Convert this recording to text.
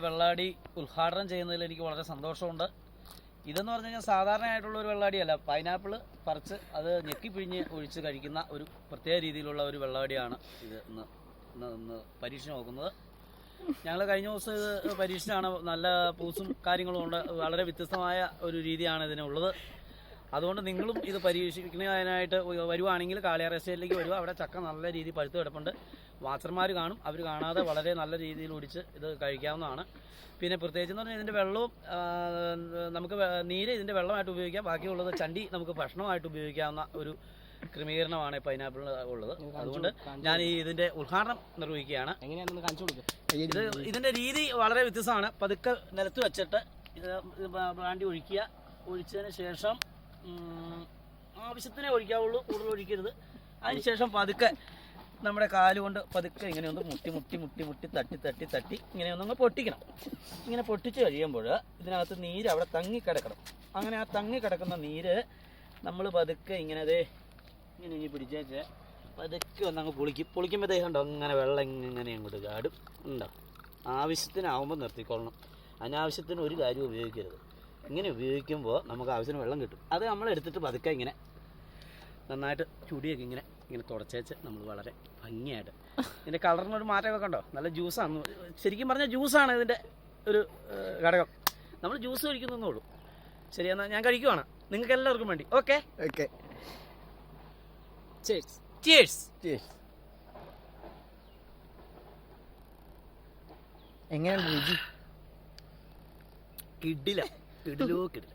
വെള്ളാടി ഉദ്ഘാടനം ചെയ്യുന്നതിൽ എനിക്ക് വളരെ സന്തോഷമുണ്ട്. ഇതെന്ന് പറഞ്ഞു കഴിഞ്ഞാൽ സാധാരണയായിട്ടുള്ള ഒരു വെള്ളാടിയല്ല. പൈനാപ്പിൾ പറിച്ച് അത് ഞെക്കിപ്പിഴിഞ്ഞ് ഒഴിച്ച് കഴിക്കുന്ന ഒരു പ്രത്യേക രീതിയിലുള്ള ഒരു വെള്ളാടിയാണ് ഇത് ഇന്ന് പരീക്ഷ നോക്കുന്നത്. ഞങ്ങൾ കഴിഞ്ഞ ദിവസം ഇത് പരീക്ഷയാണ്. നല്ല പൂസും കാര്യങ്ങളും ഉണ്ട്. വളരെ വ്യത്യസ്തമായ ഒരു രീതിയാണ് ഇതിനുള്ളത്. അതുകൊണ്ട് നിങ്ങളും ഇത് പരീക്ഷിക്കുന്നതിനായിട്ട് വരുവാണെങ്കിൽ കാളിയാർ എസ്റ്റേറ്റിലേക്ക് വരുക. അവിടെ ചക്ക നല്ല രീതിയിൽ പഴുത്ത് കിടപ്പുണ്ട്. വാച്ചർമാർ കാണും. അവർ കാണാതെ വളരെ നല്ല രീതിയിൽ ഒടിച്ച് ഇത് കഴിക്കാവുന്നതാണ്. പിന്നെ പ്രത്യേകിച്ച് എന്ന് പറഞ്ഞാൽ ഇതിൻ്റെ വെള്ളവും നമുക്ക് നീര് ഇതിൻ്റെ വെള്ളമായിട്ട് ഉപയോഗിക്കാം. ബാക്കിയുള്ളത് ചണ്ടി നമുക്ക് ഭക്ഷണമായിട്ട് ഉപയോഗിക്കാവുന്ന ഒരു ക്രമീകരണമാണ് പൈനാപ്പിളിന് ഉള്ളത്. അതുകൊണ്ട് ഞാൻ ഇതിൻ്റെ ഉദ്ഘാടനം നിർവഹിക്കുകയാണ്. ഇതിൻ്റെ രീതി വളരെ വ്യത്യസ്തമാണ്. പതുക്കെ നിലത്ത് വെച്ചിട്ട് ഇത് ബ്രാൻഡി ഒഴിക്കുക. ഒഴിച്ചതിന് ശേഷം ആവശ്യത്തിനേ ഒഴിക്കാവുള്ളൂ, കൂടുതൽ ഒഴിക്കരുത്. അതിനുശേഷം പതുക്കെ നമ്മുടെ കാലുകൊണ്ട് പതുക്കെ ഇങ്ങനെ ഒന്ന് മുട്ടി തട്ടി ഇങ്ങനെ ഒന്നങ്ങ് പൊട്ടിക്കണം. ഇങ്ങനെ പൊട്ടിച്ച് കഴിയുമ്പോൾ ഇതിനകത്ത് നീര് അവിടെ തങ്ങിക്കിടക്കണം. അങ്ങനെ ആ തങ്ങിക്കിടക്കുന്ന നീര് നമ്മൾ പതുക്കെ ഇങ്ങനെ ഇങ്ങനെ പിടിച്ചേച്ച് പതുക്കെ ഒന്നങ്ങ് പൊളിക്കുമ്പോൾ കണ്ടോ അങ്ങനെ വെള്ളം ഇങ്ങനെ അങ്ങോട്ട് ചാടും. ഉണ്ടോ? ആവശ്യത്തിനാവുമ്പോൾ നിർത്തിക്കൊള്ളണം. അനാവശ്യത്തിന് ഒരു കാര്യം ഉപയോഗിക്കരുത്. ഇങ്ങനെ ഉപയോഗിക്കുമ്പോൾ നമുക്ക് ആവശ്യത്തിന് വെള്ളം കിട്ടും. അത് നമ്മൾ എടുത്തിട്ട് പതുക്കെ ഇങ്ങനെ നന്നായിട്ട് ചുടിയൊക്കെ ഇങ്ങനെ തുടച്ചേച്ച് നമ്മൾ വളരെ ഭംഗിയായിട്ട് ഇതിൻ്റെ കളറിനൊരു മാറ്റമൊക്കെ കണ്ടോ? നല്ല ജ്യൂസാണ്. ശരിക്കും പറഞ്ഞാൽ ജ്യൂസാണ് ഇതിൻ്റെ ഒരു ഘടകം. നമ്മൾ ജ്യൂസ് കഴിക്കുന്നേ ഉള്ളൂ. ശരി, എന്നാൽ ഞാൻ കഴിക്കുവാണ് നിങ്ങൾക്ക് എല്ലാവർക്കും വേണ്ടി. Okay okay. എങ്ങനെയാണ് രുചി? കിടിലോ കിടില.